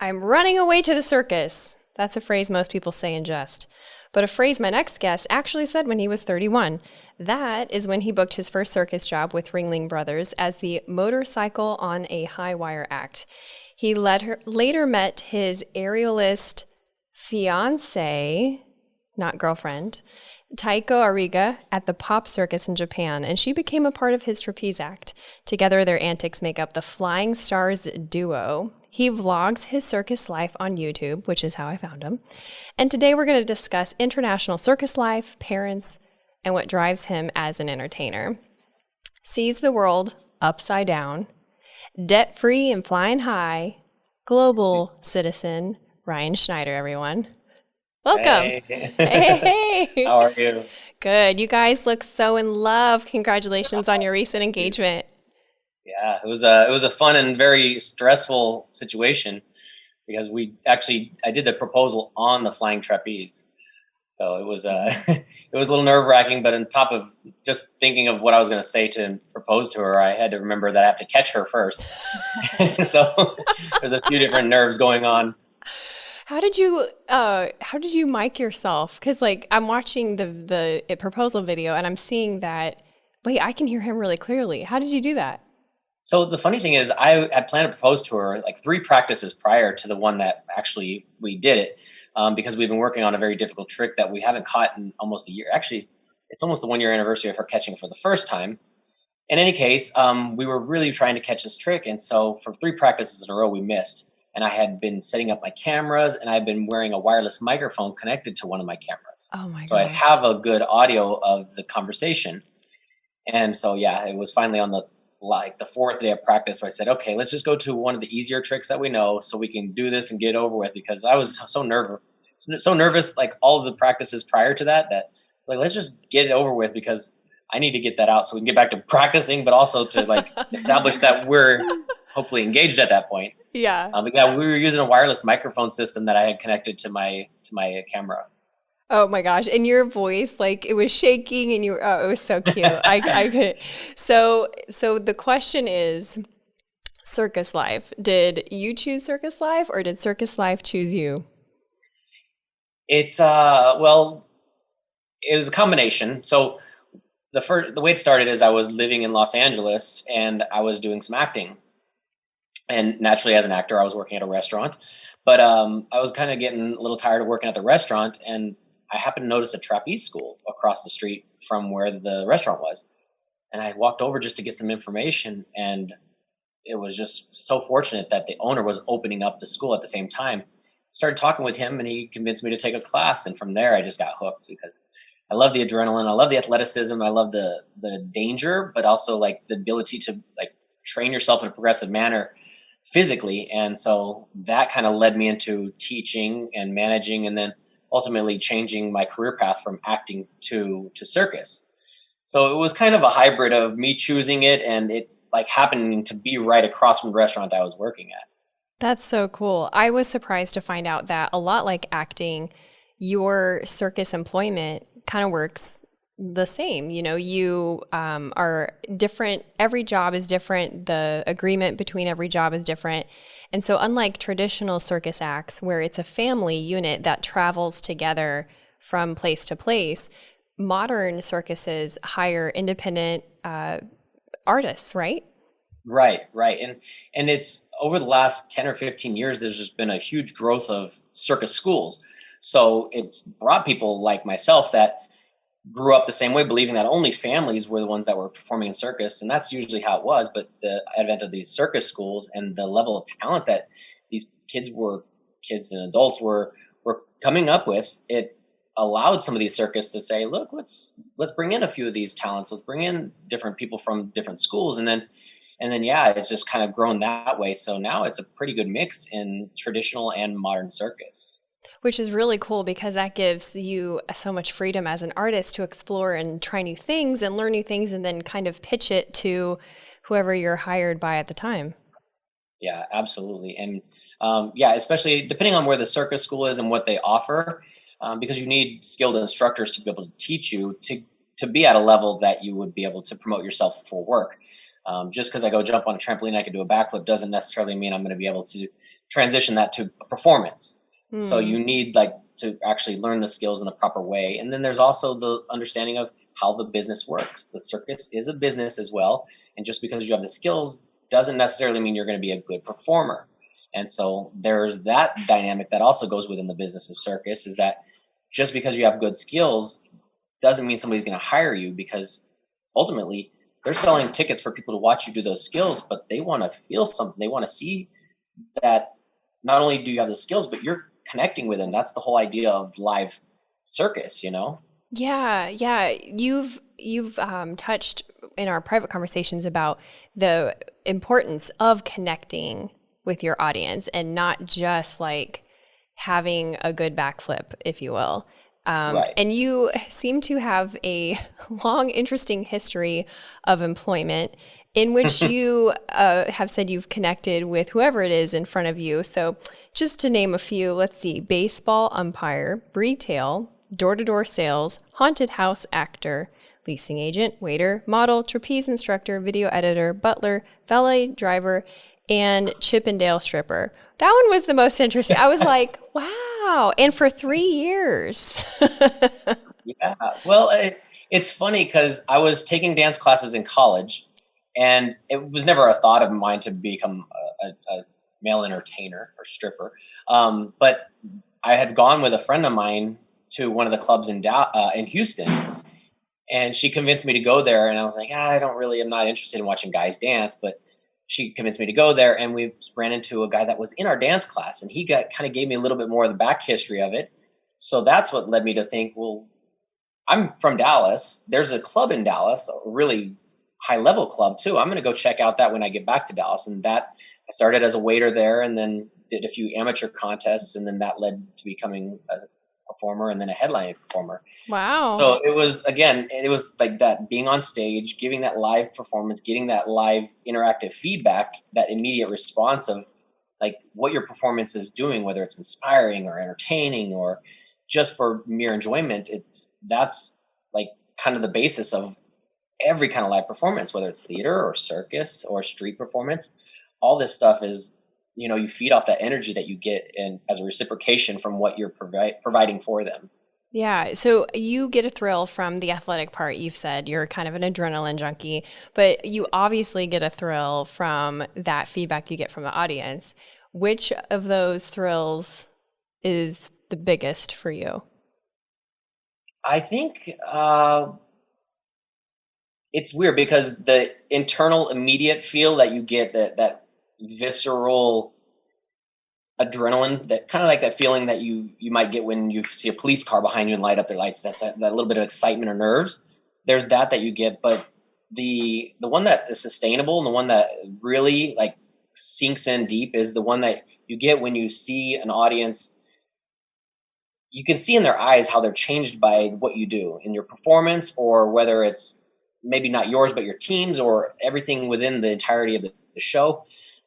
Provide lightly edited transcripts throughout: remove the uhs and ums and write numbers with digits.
I'm running away to the circus. That's a phrase most people say in jest. But a phrase my next guest actually said when he was 31. That is when he booked his first circus job with Ringling Brothers as the motorcycle on a high wire act. He later met his aerialist fiancée, not girlfriend, Taeko Ariga, at the Pop Circus in Japan, and she became a part of his trapeze act. Together, their antics make up the Flying Stars Duo. He vlogs his circus life on YouTube, which is how I found him. And today we're going to discuss international circus life, parents, and what drives him as an entertainer. Sees the world upside down, debt-free and flying high, global citizen, Ryan Schneider, everyone. Welcome. Hey. Hey. How are you? Good. You guys look so in love. Congratulations on your recent engagement. Yeah, it was a fun and very stressful situation because I did the proposal on the flying trapeze. So it was it was a little nerve-wracking, but on top of just thinking of what I was going to say to propose to her, I had to remember that I have to catch her first. So there's a few different nerves going on. How did you mic yourself? Because I'm watching the proposal video and I'm seeing that, wait, I can hear him really clearly. How did you do that? So the funny thing is, I had planned to propose to her like 3 practices prior to the one that actually we did it, because we've been working on a very difficult trick that we haven't caught in almost a year. Actually, it's almost the 1-year anniversary of her catching for the first time. In any case, we were really trying to catch this trick, and so for 3 practices in a row, we missed. And I had been setting up my cameras, and I've been wearing a wireless microphone connected to one of my cameras. Oh my So I'd gosh. have a good audio of the conversation. And so, yeah, it was finally on the 4th day of practice where I said, okay, let's just go to one of the easier tricks that we know so we can do this and get it over with, because I was so nervous, like all of the practices prior to that it's like, let's just get it over with because I need to get that out so we can get back to practicing, but also to establish that we're hopefully engaged at that point. Yeah. But yeah, we were using a wireless microphone system that I had connected to my camera. Oh my gosh. And your voice, it was shaking and it was so cute. I could. So the question is, circus life. Did you choose circus life or did circus life choose you? It's well, it was a combination. So the way it started is I was living in Los Angeles and I was doing some acting. And naturally, as an actor, I was working at a restaurant. But I was kind of getting a little tired of working at the restaurant, and I happened to notice a trapeze school across the street from where the restaurant was. And I walked over just to get some information, and it was just so fortunate that the owner was opening up the school at the same time. Started talking with him, and he convinced me to take a class. And from there, I just got hooked because I love the adrenaline, I love the athleticism, I love the danger, but also the ability to train yourself in a progressive manner physically. And so that kind of led me into teaching and managing, and then ultimately changing my career path from acting to circus. So it was kind of a hybrid of me choosing it and it happening to be right across from the restaurant I was working at. That's so cool. I was surprised to find out that a lot like acting, your circus employment kind of works the same. You are different. Every job is different. The agreement between every job is different. And so unlike traditional circus acts where it's a family unit that travels together from place to place, modern circuses hire independent artists, right? Right. And it's over the last 10 or 15 years, there's just been a huge growth of circus schools. So it's brought people like myself that grew up the same way, believing that only families were the ones that were performing in circus. And that's usually how it was. But the advent of these circus schools and the level of talent that these kids and adults were coming up with, it allowed some of these circus to say, look, let's bring in a few of these talents. Let's bring in different people from different schools. And then, yeah, it's just kind of grown that way. So now it's a pretty good mix in traditional and modern circus. Which is really cool because that gives you so much freedom as an artist to explore and try new things and learn new things and then kind of pitch it to whoever you're hired by at the time. Yeah, absolutely. And especially depending on where the circus school is and what they offer, because you need skilled instructors to be able to teach you to be at a level that you would be able to promote yourself for work. Just because I go jump on a trampoline, I can do a backflip doesn't necessarily mean I'm going to be able to transition that to a performance. So Hmm. you need like to actually learn the skills in the proper way. And then there's also the understanding of how the business works. The circus is a business as well. And just because you have the skills doesn't necessarily mean you're going to be a good performer. And so there's that dynamic that also goes within the business of circus, is that just because you have good skills doesn't mean somebody's going to hire you, because ultimately they're selling tickets for people to watch you do those skills, but they want to feel something. They want to see that not only do you have the skills, but you're connecting with them. That's the whole idea of live circus, you know? Yeah, yeah. You've touched in our private conversations about the importance of connecting with your audience and not just like having a good backflip, if you will. Right. And you seem to have a long, interesting history of employment in which you have said you've connected with whoever it is in front of you. So, just to name a few, let's see: baseball umpire, retail, door to door sales, haunted house actor, leasing agent, waiter, model, trapeze instructor, video editor, butler, valet driver, and Chippendale stripper. That one was the most interesting. I was like, wow. And for 3 years. Yeah. Well, it's funny because I was taking dance classes in college, and it was never a thought of mine to become a male entertainer or stripper. But I had gone with a friend of mine to one of the clubs in Houston, and she convinced me to go there. And I was like, I'm not interested in watching guys dance. But she convinced me to go there, and we ran into a guy that was in our dance class, and he kind of gave me a little bit more of the back history of it. So that's what led me to think, well, I'm from Dallas. There's a club in Dallas, a really high level club too. I'm going to go check out that when I get back to Dallas. And that I started as a waiter there, and then did a few amateur contests, and then that led to becoming a performer and then a headlining performer. Wow. So it was like that, being on stage, giving that live performance, getting that live interactive feedback, that immediate response of like what your performance is doing, whether it's inspiring or entertaining or just for mere enjoyment. That's like kind of the basis of every kind of live performance, whether it's theater or circus or street performance. All this stuff is, you feed off that energy that you get, and as a reciprocation from what you're providing for them. Yeah. So you get a thrill from the athletic part. You've said you're kind of an adrenaline junkie, but you obviously get a thrill from that feedback you get from the audience. Which of those thrills is the biggest for you? I think it's weird because the internal immediate feel that you get, that visceral adrenaline, that kind of like that feeling that you might get when you see a police car behind you and light up their lights. That's that little bit of excitement or nerves. There's that you get, but the one that is sustainable and the one that really like sinks in deep is the one that you get when you see an audience. You can see in their eyes how they're changed by what you do in your performance, or whether it's maybe not yours but your team's, or everything within the entirety of the show.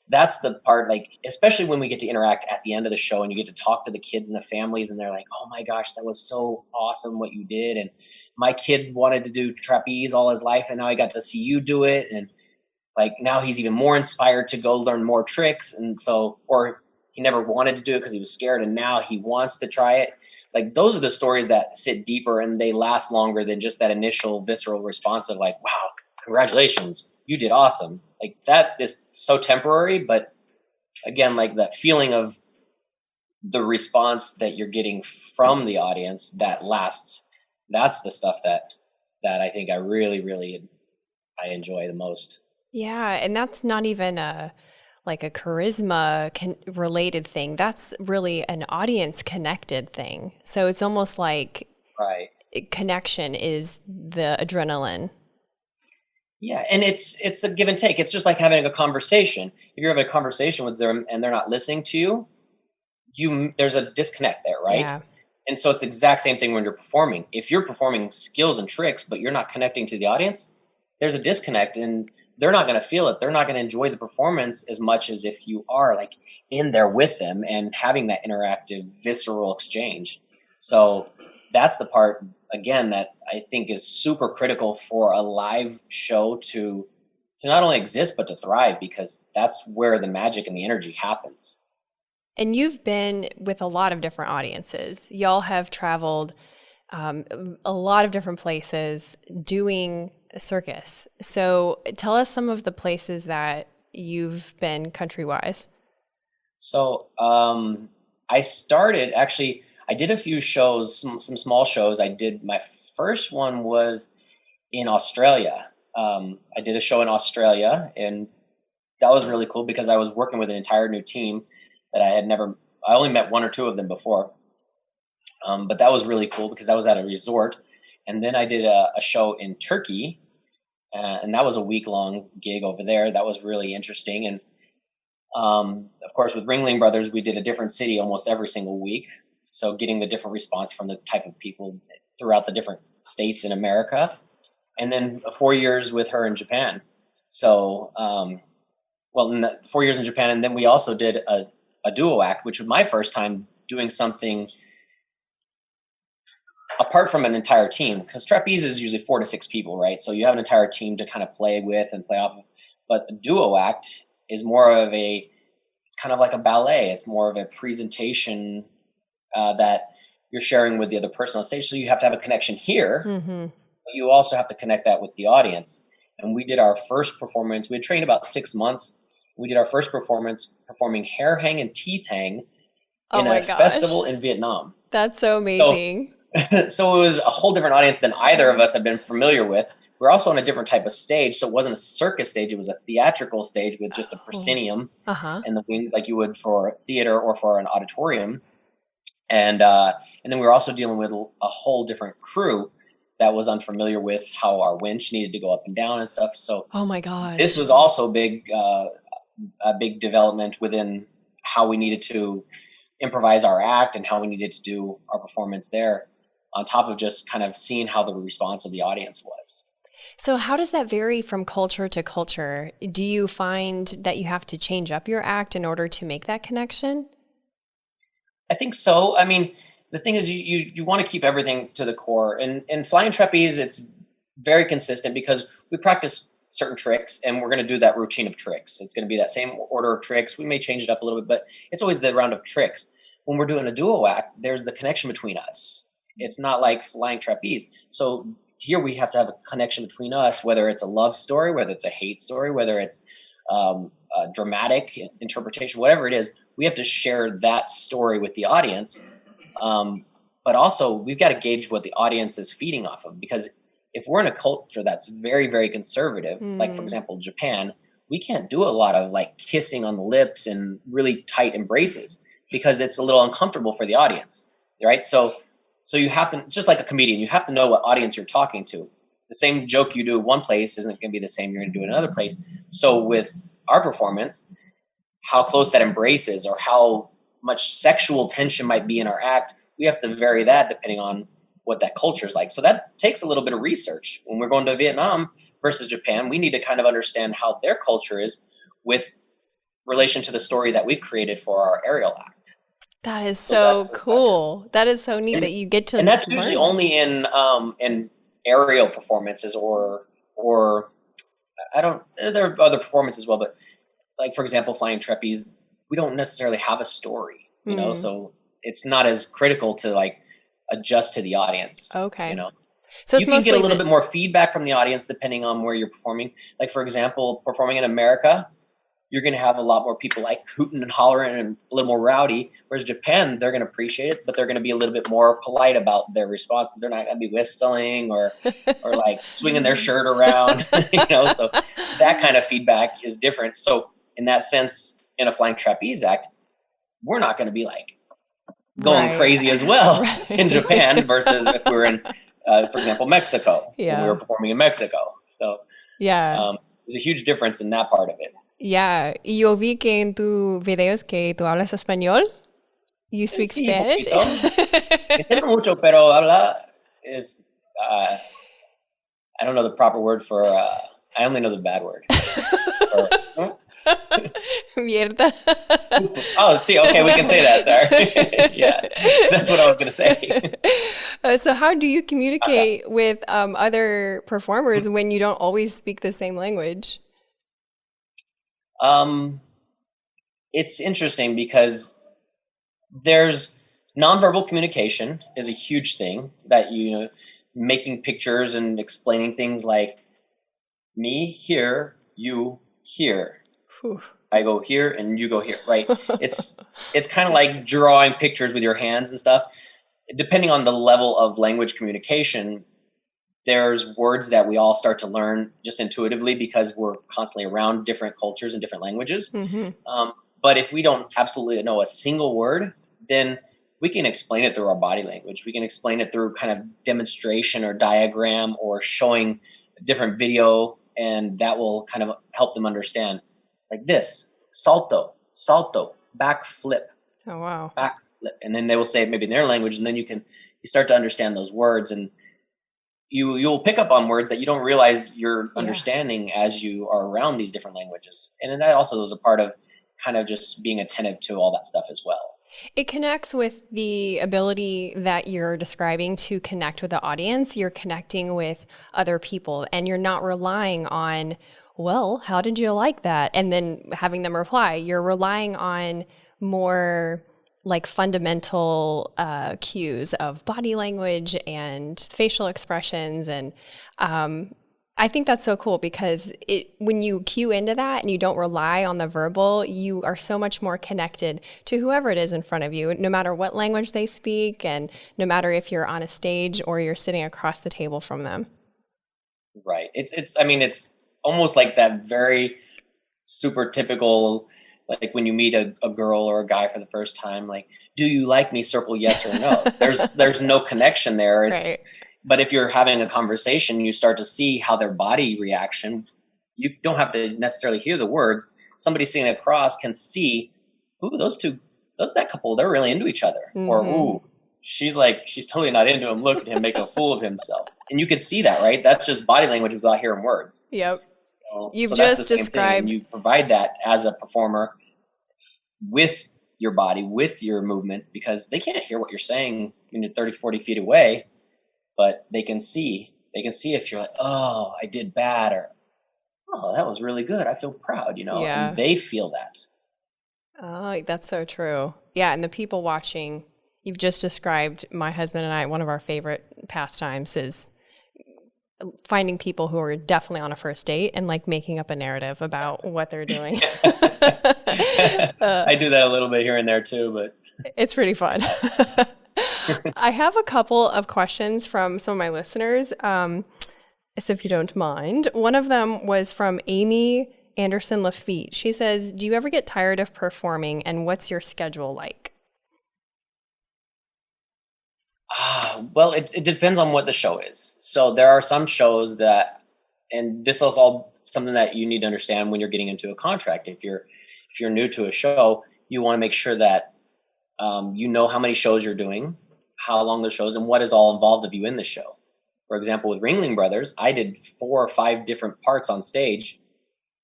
That's the part, like, especially when we get to interact at the end of the show and you get to talk to the kids and the families, and they're like, oh my gosh, that was so awesome what you did, and my kid wanted to do trapeze all his life, and now I got to see you do it, and like now he's even more inspired to go learn more tricks. And so, or he never wanted to do it because he was scared, and now he wants to try it. Like, those are the stories that sit deeper and they last longer than just that initial visceral response of like, wow, congratulations, you did awesome. Like, that is so temporary, but again, like that feeling of the response that you're getting from the audience that lasts, that's the stuff that I think I really I enjoy the most. Yeah, and that's not even a like a charisma related thing. That's really an audience connected thing. So it's almost like Right. connection is the adrenaline. Yeah, and it's a give and take. It's just like having a conversation. If you're having a conversation with them and they're not listening to you, there's a disconnect there, right? Yeah. And so it's the exact same thing when you're performing. If you're performing skills and tricks, but you're not connecting to the audience, there's a disconnect, and they're not going to feel it. They're not going to enjoy the performance as much as if you are like in there with them and having that interactive, visceral exchange. So that's the part, again, that I think is super critical for a live show to not only exist but to thrive, because that's where the magic and the energy happens. And you've been with a lot of different audiences. Y'all have traveled a lot of different places doing a circus. So tell us some of the places that you've been country-wise. So I started actually. I did a few shows, some small shows. I did my first one was in Australia. I did a show in Australia, and that was really cool because I was working with an entire new team that I only met one or two of them before. But that was really cool because I was at a resort. And then I did a show in Turkey, and that was a week-long gig over there. That was really interesting. And of course, with Ringling Brothers, we did a different city almost every single week. So getting the different response from the type of people throughout the different states in America. And then 4 years with her in Japan. So, 4 years in Japan. And then we also did a duo act, which was my first time doing something apart from an entire team, because trapeze is usually 4 to 6 people, right? So you have an entire team to kind of play with and play off of. But a duo act is more of it's kind of like a ballet. It's more of a presentation that you're sharing with the other person on stage. So you have to have a connection here. Mm-hmm. But you also have to connect that with the audience. And we did our first performance. We had trained about 6 months. We did our first performance performing hair hang and teeth hang in a festival in Vietnam. That's so amazing. So it was a whole different audience than either of us had been familiar with. We're also on a different type of stage. So it wasn't a circus stage. It was a theatrical stage with just a proscenium and the wings like you would for theater or for an auditorium. And then we were also dealing with a whole different crew that was unfamiliar with how our winch needed to go up and down and stuff. So oh my gosh, this was also a big development within how we needed to improvise our act and how we needed to do our performance there, on top of just kind of seeing how the response of the audience was. So how does that vary from culture to culture? Do you find that you have to change up your act in order to make that connection? I think so. I mean, the thing is you want to keep everything to the core. And in flying trapeze, it's very consistent because we practice certain tricks and we're going to do that routine of tricks. It's going to be that same order of tricks. We may change it up a little bit, but it's always the round of tricks. When we're doing a duo act, there's the connection between us. It's not like flying trapeze. So here we have to have a connection between us, whether it's a love story, whether it's a hate story, whether it's a dramatic interpretation, whatever it is, we have to share that story with the audience. But also we've got to gauge what the audience is feeding off of, because if we're in a culture that's very, very conservative, like for example, Japan, we can't do a lot of like kissing on the lips and really tight embraces because it's a little uncomfortable for the audience, right? So you have to, it's just like a comedian, you have to know what audience you're talking to. The same joke you do one place isn't going to be the same you're going to do in another place. So with our performance, how close that embrace is or how much sexual tension might be in our act, we have to vary that depending on what that culture is like. So that takes a little bit of research. When we're going to Vietnam versus Japan, we need to kind of understand how their culture is with relation to the story that we've created for our aerial act. That is so cool. That is so neat that you get to. And that's usually only in aerial performances or I don't. There are other performances as well, but like for example, flying trapeze, we don't necessarily have a story, you know, so it's not as critical to like adjust to the audience. Okay. You know, so you can get a little bit more feedback from the audience depending on where you're performing. Like for example, performing in America, you're going to have a lot more people like hooting and hollering and a little more rowdy. Whereas Japan, they're going to appreciate it, but they're going to be a little bit more polite about their response. They're not going to be whistling or like swinging their shirt around, you know. So that kind of feedback is different. So in that sense, in a flying trapeze act, we're not going to be like going crazy as well in Japan versus if we were in, for example, Mexico. When we were performing in Mexico. So there's a huge difference in that part of it. Yeah, yo vi que en tus videos que tú hablas español. You speak Spanish. Entiendo mucho, pero habla is I don't know the proper word for. I only know the bad word. Mierda. Oh, see, okay, we can say that. Sorry. Yeah, that's what I was going to say. So, how do you communicate with other performers when you don't always speak the same language? It's interesting because There's nonverbal communication is a huge thing that making pictures and explaining things like me here, you here. Whew. I go here and you go here, right? It's kind of like drawing pictures with your hands and stuff. Depending on the level of language communication, there's words that we all start to learn just intuitively because we're constantly around different cultures and different languages. But if we don't absolutely know a single word, then we can explain it through our body language. We can explain it through kind of demonstration or diagram or showing a different video, and that will kind of help them understand. Like this, salto, back flip. Oh, wow. Back flip. And then they will say it maybe in their language, and then you start to understand those words, and you'll pick up on words that you don't realize you're understanding as you are around these different languages. And then that also is a part of kind of just being attentive to all that stuff as well. It connects with the ability that you're describing to connect with the audience. You're connecting with other people, and you're not relying on, well, how did you like that? And then having them reply. You're relying on more like fundamental cues of body language and facial expressions. And I think that's so cool because when you cue into that and you don't rely on the verbal, you are so much more connected to whoever it is in front of you, no matter what language they speak and no matter if you're on a stage or you're sitting across the table from them. Right. It's almost like that very super typical, like when you meet a girl or a guy for the first time, like, do you like me? Circle yes or no. There's no connection there. Right. But if you're having a conversation, you start to see how their body reaction, you don't have to necessarily hear the words. Somebody sitting across can see, ooh, that couple, they're really into each other. Or, ooh, she's totally not into him. Look at him make a fool of himself. And you can see that, right? That's just body language without hearing words. Yep. You've just described. You provide that as a performer with your body, with your movement, because they can't hear what you're saying when you're 30, 40 feet away, but they can see if you're like, oh, I did bad, or, oh, that was really good. I feel proud, and they feel that. Oh, that's so true. Yeah. And the people watching, you've just described my husband and I, one of our favorite pastimes is finding people who are definitely on a first date and like making up a narrative about what they're doing. I do that a little bit here and there too, but it's pretty fun. I have a couple of questions from some of my listeners, so if you don't mind. One of them was from Amy Anderson Lafitte. She says, do you ever get tired of performing, and what's your schedule like? Well, it depends on what the show is. So there are some shows that, and this is all something that you need to understand when you're getting into a contract. If you're new to a show, you want to make sure that you know how many shows you're doing, how long the shows, and what is all involved of you in the show. For example, with Ringling Brothers, I did 4 or 5 different parts on stage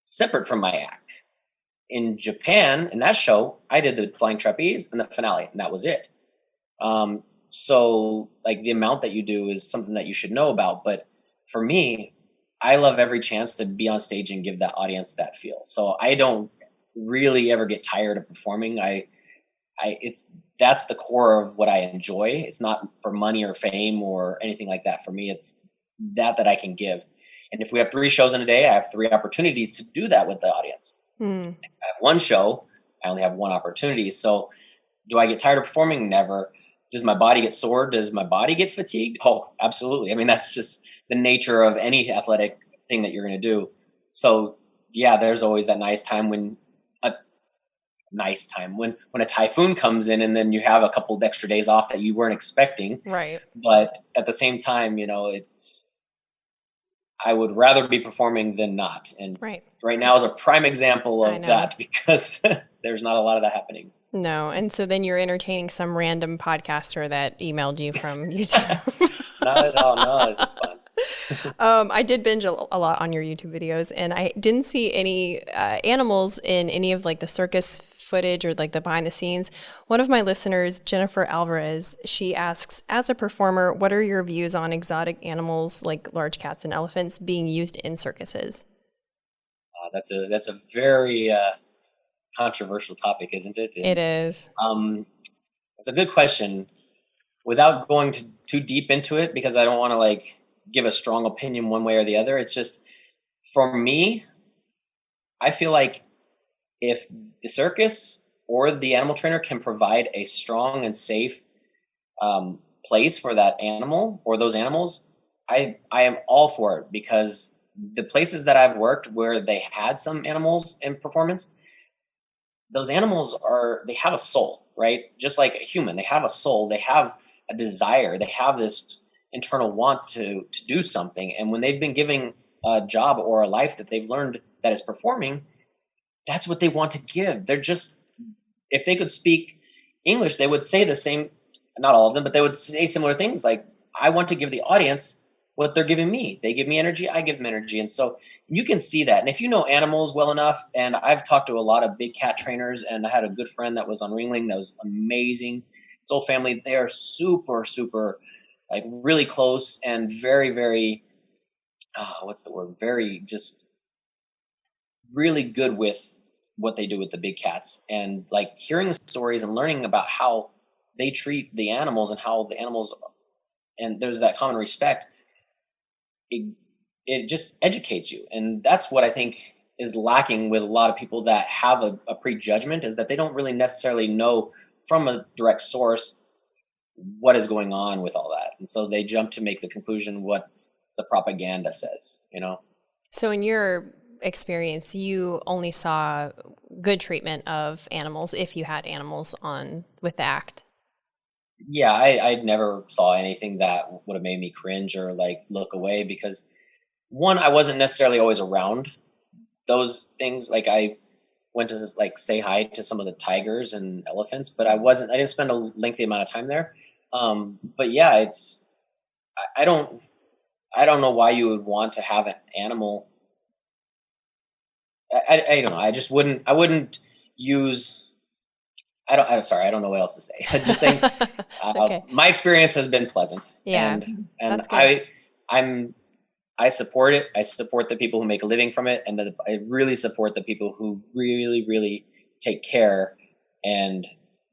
separate from my act. In Japan, in that show, I did the flying trapeze and the finale, and that was it. So like the amount that you do is something that you should know about. But for me, I love every chance to be on stage and give that audience that feel. So I don't really ever get tired of performing. That's the core of what I enjoy. It's not for money or fame or anything like that. For me, it's that I can give. And if we have 3 shows in a day, I have 3 opportunities to do that with the audience. If I have 1 show, I only have 1 opportunity. So do I get tired of performing? Never. Does my body get sore? Does my body get fatigued? Oh, absolutely. I mean, that's just the nature of any athletic thing that you're going to do. So yeah, there's always that nice time when a typhoon comes in, and then you have a couple of extra days off that you weren't expecting. Right. But at the same time, I would rather be performing than not. And right now is a prime example of that because there's not a lot of that happening. No. And so then you're entertaining some random podcaster that emailed you from YouTube. Not at all. No, this is fun. I did binge a lot on your YouTube videos, and I didn't see any animals in any of like the circus footage or like the behind the scenes. One of my listeners, Jennifer Alvarez, she asks, as a performer, what are your views on exotic animals like large cats and elephants being used in circuses? That's a very controversial topic, isn't it? It is. It's a good question. Without going too deep into it, because I don't want to like give a strong opinion one way or the other. It's just, for me, I feel like if the circus or the animal trainer can provide a strong and safe place for that animal or those animals, I am all for it, because the places that I've worked where they had some animals in performance, those animals they have a soul, right? Just like a human, they have a soul, they have a desire, they have this internal want to do something. And when they've been given a job or a life that they've learned that is performing, that's what they want to give. They're just, if they could speak English, they would say the same, not all of them, but they would say similar things like, I want to give the audience what they're giving me. They give me energy, I give them energy. And so you can see that. And if you know animals well enough, and I've talked to a lot of big cat trainers, and I had a good friend that was on Ringling that was amazing. His whole family, they are super, super, like really close and very, very, what's the word? Very just really good with what they do with the big cats. And like hearing the stories and learning about how they treat the animals and how the animals, and there's that common respect, it just educates you. And that's what I think is lacking with a lot of people that have a prejudgment, is that they don't really necessarily know from a direct source what is going on with all that. And so they jump to make the conclusion what the propaganda says, you know? So in your experience, you only saw good treatment of animals if you had animals on with the act. Yeah, I never saw anything that would have made me cringe or like look away, because one, I wasn't necessarily always around those things. Like I went to just like say hi to some of the tigers and elephants, but I didn't spend a lengthy amount of time there. But yeah, I don't know why you would want to have an animal. I don't know. I wouldn't use, I'm sorry, I don't know what else to say. I just think okay. My experience has been pleasant. Yeah, and that's good. I support it. I support the people who make a living from it, and I really support the people who really, really take care and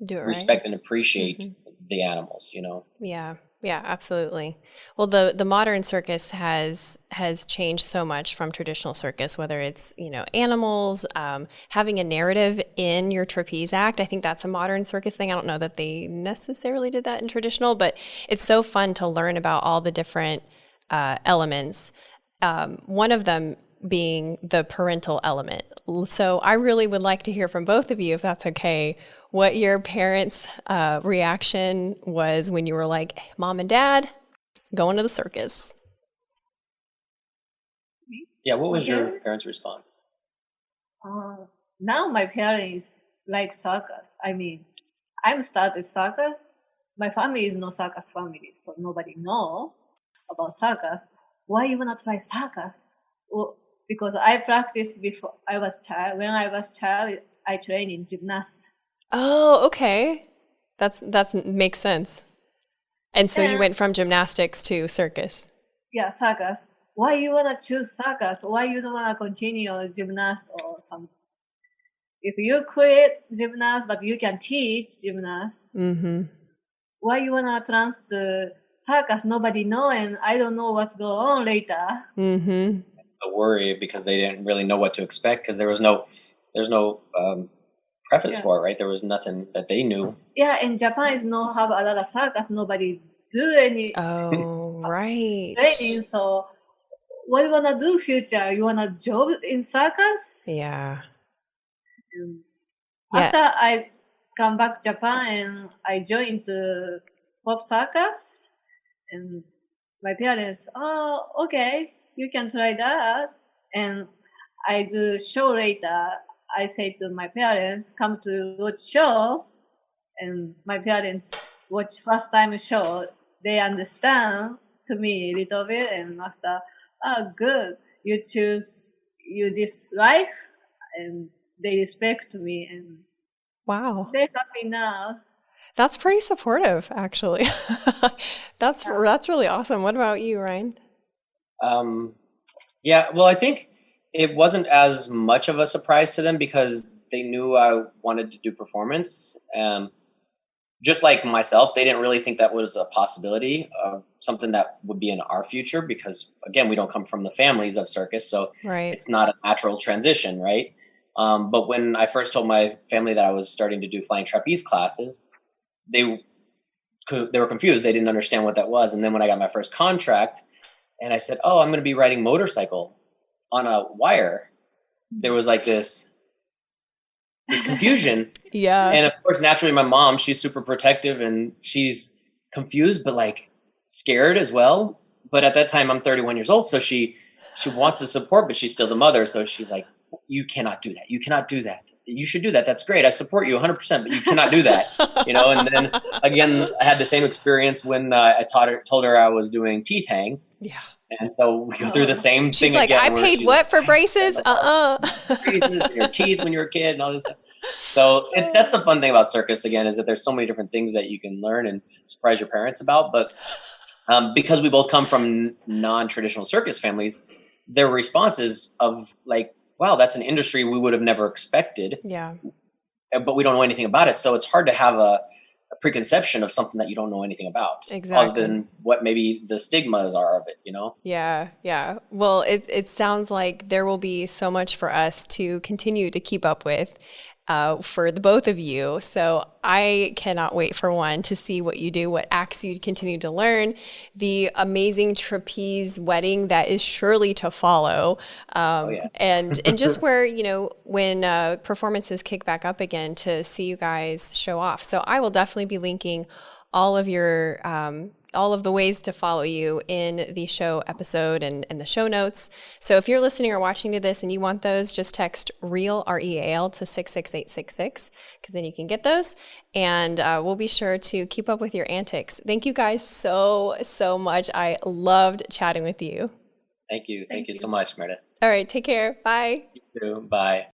Do it respect right. and appreciate the animals. You know. Yeah. Yeah, absolutely. Well, the modern circus has changed so much from traditional circus, whether it's, animals, having a narrative in your trapeze act. I think that's a modern circus thing. I don't know that they necessarily did that in traditional, but it's so fun to learn about all the different elements. One of them being the parental element. So I really would like to hear from both of you, if that's okay, what your parents' reaction was when you were like, Mom and Dad, going to the circus. Yeah, what was your parents' response? Now my parents like circus. I mean, I'm started circus. My family is no circus family, so nobody know about circus. Why you wanna try circus? Well, because I practiced before I was child. When I was child, I trained in gymnast. Oh, okay. That makes sense. And so you went from gymnastics to circus. Yeah, circus. Why you wanna choose circus? Why you don't wanna continue gymnast or something? If you quit gymnast, but you can teach gymnast, why you wanna transfer circus? Nobody know, and I don't know what's going on later. A worry because they didn't really know what to expect, because there's no preface for it, right? There was nothing that they knew. Yeah, and Japan is not have a lot of circus. Nobody do any right training. So what you wanna do future? You wanna job in circus? Yeah. After I come back Japan and I joined the pop circus, and my parents, oh, okay, you can try that. And I do show later. I say to my parents, come to watch show. And my parents watch first time show. They understand to me a little bit. And after, good, you choose this life. And they respect me. And wow, they're happy now. That's pretty supportive, actually. That's really awesome. What about you, Ryan? Yeah, well, I think it wasn't as much of a surprise to them because they knew I wanted to do performance. just like myself, they didn't really think that was a possibility of something that would be in our future because, again, we don't come from the families of circus, so Right. it's not a natural transition, right? But when I first told my family that I was starting to do flying trapeze classes, they were confused. They didn't understand what that was. And then when I got my first contract and I said, oh, I'm going to be riding motorcycle on a wire, there was like this confusion. Yeah. And of course, naturally, my mom, she's super protective and she's confused, but like scared as well. But at that time, I'm 31 years old. So she wants the support, but she's still the mother. So she's like, you cannot do that. You cannot do that. You should do that. That's great. I support you 100%, but you cannot do that. And then again, I had the same experience when I told her I was doing teeth hang. Yeah. And so we go through the same She's thing like, again. I paid what for braces? Braces in your teeth when you were a kid and all this stuff. So that's the fun thing about circus, again, is that there's so many different things that you can learn and surprise your parents about. But because we both come from non-traditional circus families, their responses of like, wow, that's an industry we would have never expected. Yeah. But we don't know anything about it. So it's hard to have a preconception of something that you don't know anything about. Exactly. Other than what maybe the stigmas are of it, Yeah, yeah. Well, it sounds like there will be so much for us to continue to keep up with for the both of you. So I cannot wait for one to see what you do, what acts you continue to learn, the amazing trapeze wedding that is surely to follow. And just where, when performances kick back up again to see you guys show off. So I will definitely be linking all of your all of the ways to follow you in the show episode and the show notes. So if you're listening or watching to this and you want those, just text REAL, REAL, to 66866, because then you can get those. And we'll be sure to keep up with your antics. Thank you guys so much. I loved chatting with you. Thank you. Thank you so much, Meredith. All right. Take care. Bye. You too. Bye.